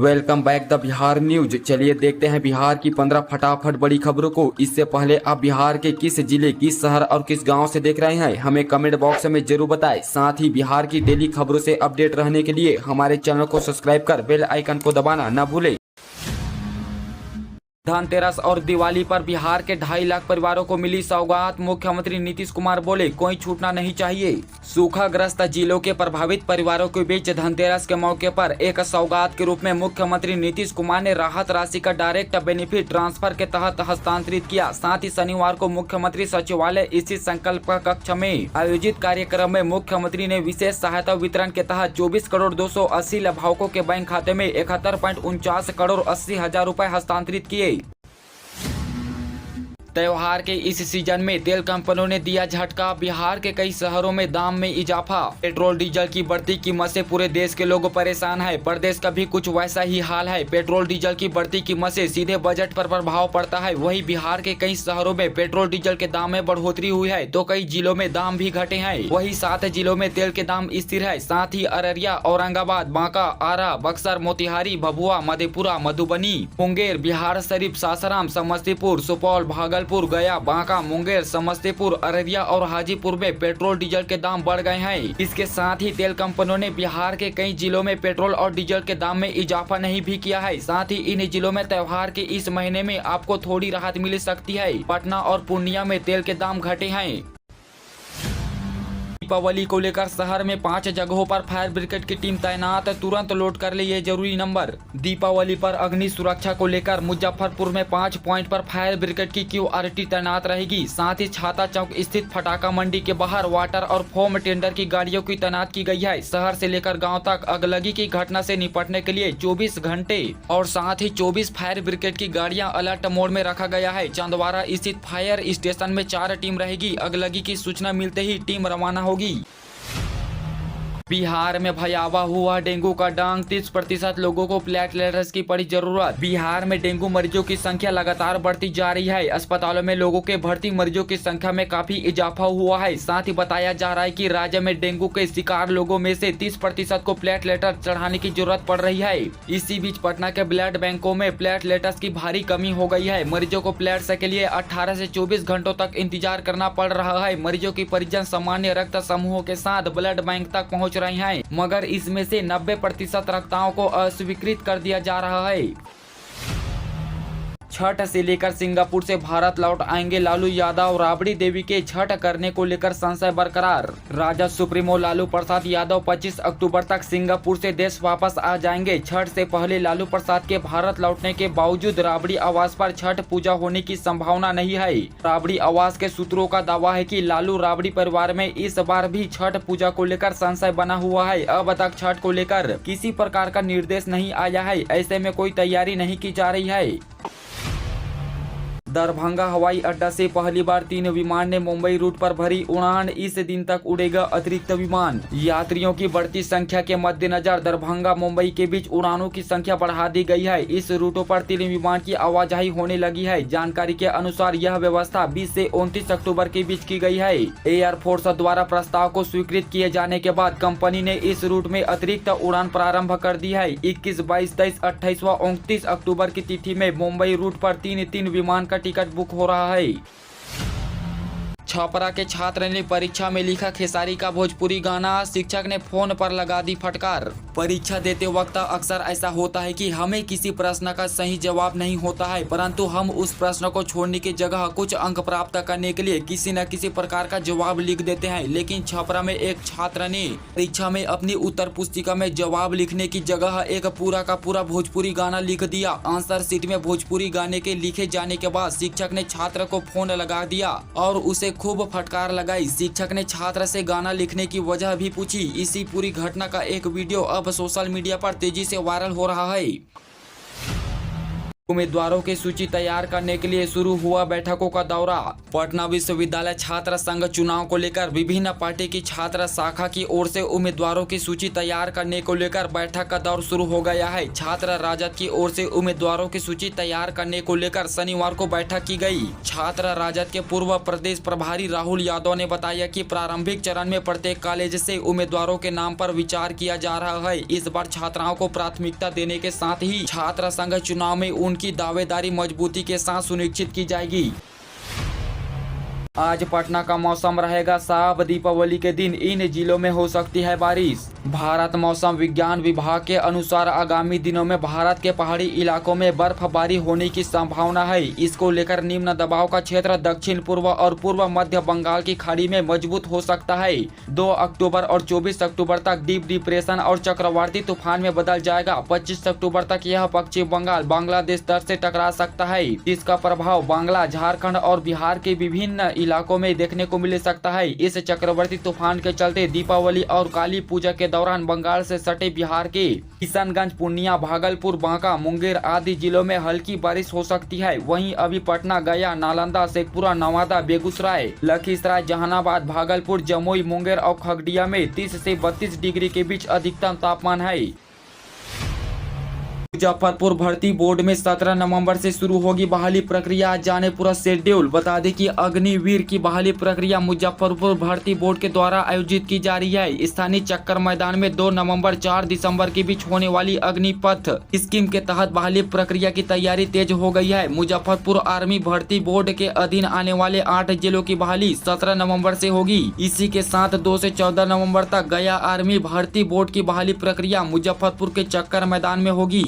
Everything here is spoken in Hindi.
Welcome back the Bihar news. चलिए देखते हैं बिहार की 15 फटाफट बड़ी खबरों को। इससे पहले आप बिहार के किस जिले, किस शहर और किस गांव से देख रहे हैं हमें कमेंट बॉक्स में जरूर बताएं। साथ ही बिहार की डेली खबरों से अपडेट रहने के लिए हमारे चैनल को सब्सक्राइब कर बेल आइकन को दबाना न भूलें। धनतेरस और दिवाली पर बिहार के 2.5 लाख परिवारों को मिली सौगात। मुख्यमंत्री नीतीश कुमार बोले, कोई छूटना नहीं चाहिए। सूखाग्रस्त जिलों के प्रभावित परिवारों के बीच धनतेरस के मौके पर एक सौगात के रूप में मुख्यमंत्री नीतीश कुमार ने राहत राशि का डायरेक्ट बेनिफिट ट्रांसफर के तहत हस्तांतरित किया। साथ ही शनिवार को मुख्यमंत्री सचिवालय स्थित संकल्प कक्ष में आयोजित कार्यक्रम में मुख्यमंत्री ने विशेष सहायता वितरण के तहत 24 करोड़ 280 लाभुकों के बैंक खाते में 71.49 करोड़ 80 हजार रूपए हस्तांतरित किए। त्योहार के इस सीजन में तेल कंपनियों ने दिया झटका। बिहार के कई शहरों में दाम में इजाफा। पेट्रोल डीजल की बढ़ती कीमत से पूरे देश के लोग परेशान हैं। प्रदेश का भी कुछ वैसा ही हाल है। पेट्रोल डीजल की बढ़ती कीमत से सीधे बजट पर प्रभाव पड़ता है। वहीं बिहार के कई शहरों में पेट्रोल डीजल के दाम में बढ़ोतरी हुई है तो कई जिलों में दाम भी घटे हैं। वहीं 7 जिलों में तेल के दाम स्थिर है। साथ ही अररिया, औरंगाबाद, बांका, आरा, बक्सर, मोतिहारी, भभुआ, मधेपुरा, मधुबनी, मुंगेर, बिहार शरीफ, सासाराम, समस्तीपुर, सुपौल, भागलपुर, गया, बांका, मुंगेर, समस्तीपुर, अररिया और हाजीपुर में पेट्रोल डीजल के दाम बढ़ गए हैं। इसके साथ ही तेल कंपनियों ने बिहार के कई जिलों में पेट्रोल और डीजल के दाम में इजाफा नहीं भी किया है। साथ ही इन जिलों में त्योहार के इस महीने में आपको थोड़ी राहत मिल सकती है। पटना और पूर्णिया में तेल के दाम घटे हैं। दीपावली को लेकर शहर में 5 जगहों पर फायर ब्रिगेड की टीम तैनात। तुरंत लोड कर लिए जरूरी नंबर। दीपावली पर अग्नि सुरक्षा को लेकर मुजफ्फरपुर में 5 पॉइंट पर फायर ब्रिगेड की QRT तैनात रहेगी। साथ ही छाता चौक स्थित फटाका मंडी के बाहर वाटर और फोम टेंडर की गाड़ियों की तैनात की गई है। शहर से लेकर गाँव तक अगलगी की घटना से निपटने के लिए 24 घंटे और साथ ही 24 फायर ब्रिगेड की गाड़ियां अलर्ट मोड में रखा गया है। चंदवारा स्थित फायर स्टेशन में 4 टीम रहेगी। अगलगी की सूचना मिलते ही टीम रवाना होगी। बिहार में भयावह हुआ डेंगू का डांग। 30% लोगों को प्लेटलेट्स की पड़ी जरूरत। बिहार में डेंगू मरीजों की संख्या लगातार बढ़ती जा रही है। अस्पतालों में लोगों के भर्ती मरीजों की संख्या में काफी इजाफा हुआ है। साथ ही बताया जा रहा है कि राज्य में डेंगू के शिकार लोगों में से 30% को प्लेटलेटर चढ़ाने की जरूरत पड़ रही है। इसी बीच पटना के ब्लड बैंकों में प्लेटलेट्स की भारी कमी हो गई है। मरीजों को प्लेट्स के लिए 18 से 24 घंटों तक इंतजार करना पड़ रहा है। मरीजों की परिजन सामान्य रक्त समूहों के साथ ब्लड बैंक तक पहुँच रही हैं, मगर इसमें से 90% रक्ताओं को अस्वीकृत कर दिया जा रहा है। छठ से लेकर सिंगापुर से भारत लौट आएंगे लालू यादव। राबड़ी देवी के छठ करने को लेकर संशय बरकरार। राजद सुप्रीमो लालू प्रसाद यादव 25 अक्टूबर तक सिंगापुर से देश वापस आ जाएंगे। छठ से पहले लालू प्रसाद के भारत लौटने के बावजूद राबड़ी आवास पर छठ पूजा होने की संभावना नहीं है। राबड़ी आवास के सूत्रों का दावा है कि लालू राबड़ी परिवार में इस बार भी छठ पूजा को लेकर संशय बना हुआ है। अब तक छठ को लेकर किसी प्रकार का निर्देश नहीं आया है। ऐसे में कोई तैयारी नहीं की जा रही है। दरभंगा हवाई अड्डा से पहली बार 3 विमान ने मुंबई रूट पर भरी उड़ान। इस दिन तक उड़ेगा अतिरिक्त विमान। यात्रियों की बढ़ती संख्या के मद्देनजर दरभंगा मुंबई के बीच उड़ानों की संख्या बढ़ा दी गई है। इस रूटों पर 3 विमान की आवाजाही होने लगी है। जानकारी के अनुसार यह व्यवस्था 20 से 29 अक्टूबर के बीच की गई है। एयरफोर्स द्वारा प्रस्ताव को स्वीकृत किए जाने के बाद कंपनी ने इस रूट में अतिरिक्त उड़ान प्रारंभ कर दी है। 21, 22, 23, 28 व 29 अक्टूबर की तिथि में मुंबई रूट पर 3 विमान का टिकट बुक हो रहा है। छपरा के छात्र ने परीक्षा में लिखा खेसारी का भोजपुरी गाना। शिक्षक ने फोन पर लगा दी फटकार। परीक्षा देते वक्त अक्सर ऐसा होता है कि हमें किसी प्रश्न का सही जवाब नहीं होता है, परंतु हम उस प्रश्न को छोड़ने की जगह कुछ अंक प्राप्त करने के लिए किसी न किसी प्रकार का जवाब लिख देते हैं। लेकिन छपरा में एक छात्र ने परीक्षा में अपनी उत्तर पुस्तिका में जवाब लिखने की जगह एक पूरा का पूरा भोजपुरी गाना लिख दिया। आंसर शीट में भोजपुरी गाने के लिखे जाने के बाद शिक्षक ने छात्र को फोन लगा दिया और उसे खूब फटकार लगाई। शिक्षक ने छात्र से गाना लिखने की वजह भी पूछी। इसी पूरी घटना का एक वीडियो अब सोशल मीडिया पर तेजी से वायरल हो रहा है। उम्मीदवारों की सूची तैयार करने के लिए शुरू हुआ बैठकों का दौरा। पटना विश्वविद्यालय छात्र संघ चुनाव को लेकर विभिन्न पार्टी की छात्र शाखा की ओर से उम्मीदवारों की सूची तैयार करने को लेकर बैठक का दौर शुरू हो गया है। छात्र राजद की ओर से उम्मीदवारों की सूची तैयार करने को लेकर शनिवार को बैठक की गई। छात्र राजद के पूर्व प्रदेश प्रभारी राहुल यादव ने बताया कि प्रारंभिक चरण में प्रत्येक कॉलेज से उम्मीदवारों के नाम पर विचार किया जा रहा है। इस बार छात्राओं को प्राथमिकता देने के साथ ही छात्र संघ चुनाव में उनकी दावेदारी मजबूती के साथ सुनिश्चित की जाएगी। आज पटना का मौसम रहेगा साफ। दीपावली के दिन इन जिलों में हो सकती है बारिश। भारत मौसम विज्ञान विभाग के अनुसार आगामी दिनों में भारत के पहाड़ी इलाकों में बर्फबारी होने की संभावना है। इसको लेकर निम्न दबाव का क्षेत्र दक्षिण पूर्व और पूर्व मध्य बंगाल की खाड़ी में मजबूत हो सकता है। 2 अक्टूबर और 24 अक्टूबर तक डीप डिप्रेशन और चक्रवाती तूफान में बदल जाएगा। 25 अक्टूबर तक यह पश्चिम बंगाल बांग्लादेश तट से टकरा सकता है, जिसका प्रभाव बांग्ला, झारखंड और बिहार के विभिन्न इलाकों में देखने को मिल सकता है। इस चक्रवाती तूफान के चलते दीपावली और काली पूजा के दौरान बंगाल से सटे बिहार के किशनगंज, पूर्णिया, भागलपुर, बांका, मुंगेर आदि जिलों में हल्की बारिश हो सकती है। वहीं अभी पटना, गया, नालंदा, शेखपुरा, नवादा, बेगूसराय, लखीसराय, जहानाबाद, भागलपुर, जमुई, मुंगेर और खगड़िया में 30 से 32 डिग्री के बीच अधिकतम तापमान है। मुजफ्फरपुर भर्ती बोर्ड में 17 नवंबर से शुरू होगी बहाली प्रक्रिया। आज जाने पूरा शेड्यूल। बता दें कि अग्निवीर की बहाली प्रक्रिया मुजफ्फरपुर भर्ती बोर्ड के द्वारा आयोजित की जा रही है। स्थानीय चक्कर मैदान में 2 नवंबर 4 दिसंबर के बीच होने वाली अग्निपथ स्कीम के तहत बहाली प्रक्रिया की तैयारी तेज हो गई है। मुजफ्फरपुर आर्मी भर्ती बोर्ड के अधीन आने वाले 8 जिलों की बहाली 17 नवम्बर से होगी। इसी के साथ 2 से 14 नवम्बर तक गया आर्मी भर्ती बोर्ड की बहाली प्रक्रिया मुजफ्फरपुर के चक्कर मैदान में होगी।